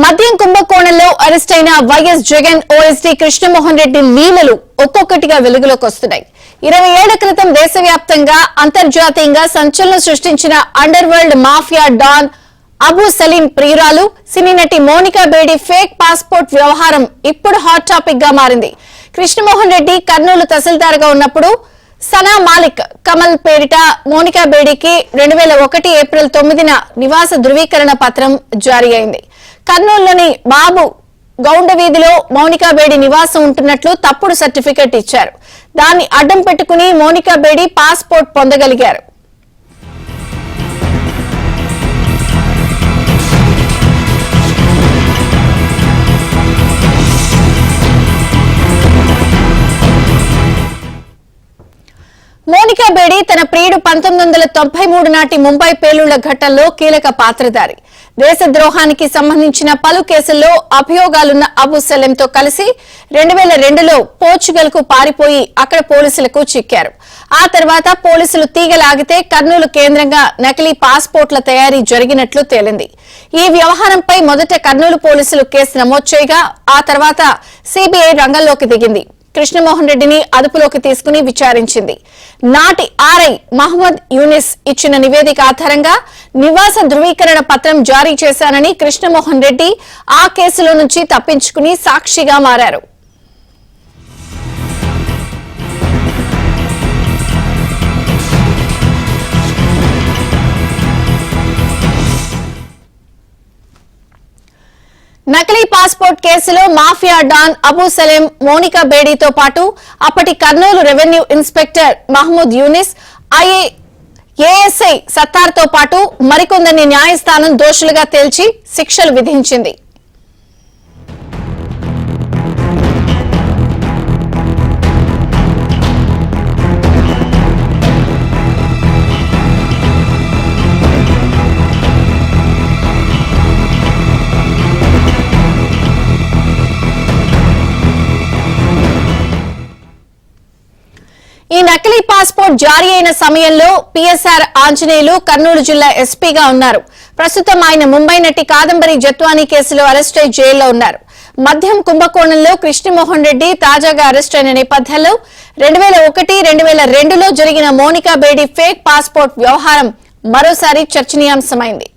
మద్యం కుంభకోణంలో అరెస్ట్ అయిన వైఎస్ జగన్ ఓఎస్డీ కృష్ణమోహన్ రెడ్డి లీలలు ఒక్కొక్కటిగా వెలుగులోకి వస్తున్నాయి. 20 ఏళ్ల క్రితం దేశవ్యాప్తంగా అంతర్జాతీయంగా సంచలనం సృష్టించిన underworld mafia don Abu Salem ప్రియురాలు సినీ నటి మోనికా బేడి ఫేక్ పాస్పోర్ట్ వ్యవహారం ఇప్పుడు హాట్ టాపిక్ గా మారింది. కృష్ణమోహన్ రెడ్డి కర్నూలు తహసీల్దార్ గా ఉన్నప్పుడు సనా మాలిక్ కమల్ పేరిట మోనికా బేడికి 2001 ఏప్రిల్ 9న నివాస ధృవీకరణ పత్రం జారీ అయింది. కర్నూలులోని బాబు గౌండ వీధిలో మోనికా బేడి నివాసం ఉంటున్నట్లు తప్పుడు సర్టిఫికెట్ ఇచ్చారు. దాన్ని అడ్డం పెట్టుకుని మోనికా బేడి పాస్పోర్ట్ పొందగలిగారు. మోనికా బేడి తన ప్రియుడు 1993 నాటి ముంబై పేలుళ్ల ఘటనలో కీలక పాత్రధారి. దేశద్రోహానికి సంబంధించిన పలు కేసుల్లో అభియోగాలున్న అబూ సలీంతో కలిసి 2002లో పోర్చుగల్ కు పారిపోయి అక్కడ పోలీసులకు చిక్కారు. ఆ తర్వాత పోలీసులు తీగలాగితే కర్నూలు కేంద్రంగా నకిలీ పాస్పోర్ట్ల తయారీ జరిగినట్లు తేలింది. ఈ వ్యవహారంపై మొదట కర్నూలు పోలీసులు కేసు నమోదు చేయగా ఆ తర్వాత సిబిఐ రంగంలోకి దిగింది. కృష్ణమోహన్ రెడ్డిని అదుపులోకి తీసుకుని విచారించింది. నాటి ఆర్ఐ మహమ్మద్ యూనిస్ ఇచ్చిన నివేదిక ఆధారంగా నివాస ధృవీకరణ పత్రం జారీ చేశానని కృష్ణమోహన్ రెడ్డి ఆ కేసులో నుంచి తప్పించుకుని సాక్షిగా మారారు. నకిలీ పాస్పోర్ట్ కేసులో మాఫియా డాన్ అబూ సలీం మోనికా బేడితో పాటు అప్పటి Kurnool revenue inspector Mohammed Younis ASI సత్తార్తో పాటు మరికొందరిని న్యాయస్థానం దోషులుగా తేల్చి శిక్షలు విధించింది. ఈ నకిలీ పాస్పోర్ట్ జారీ అయిన సమయంలో పిఎస్ఆర్ ఆంజనేయులు కర్నూలు జిల్లా ఎస్పీగా ఉన్నారు. ప్రస్తుతం ఆయన ముంబై నటి కాదంబరి జత్వానీ కేసులో అరెస్ట్ అయి జైల్లో ఉన్నారు. మద్యం కుంభకోణంలో కృష్ణమోహన్ రెడ్డి తాజాగా అరెస్ట్ అయిన నేపథ్యంలో 2001-2002లో జరిగిన మోనికా బేడి ఫేక్ పాస్పోర్ట్ వ్యవహారం మరోసారి చర్చనీయాంశమైంది.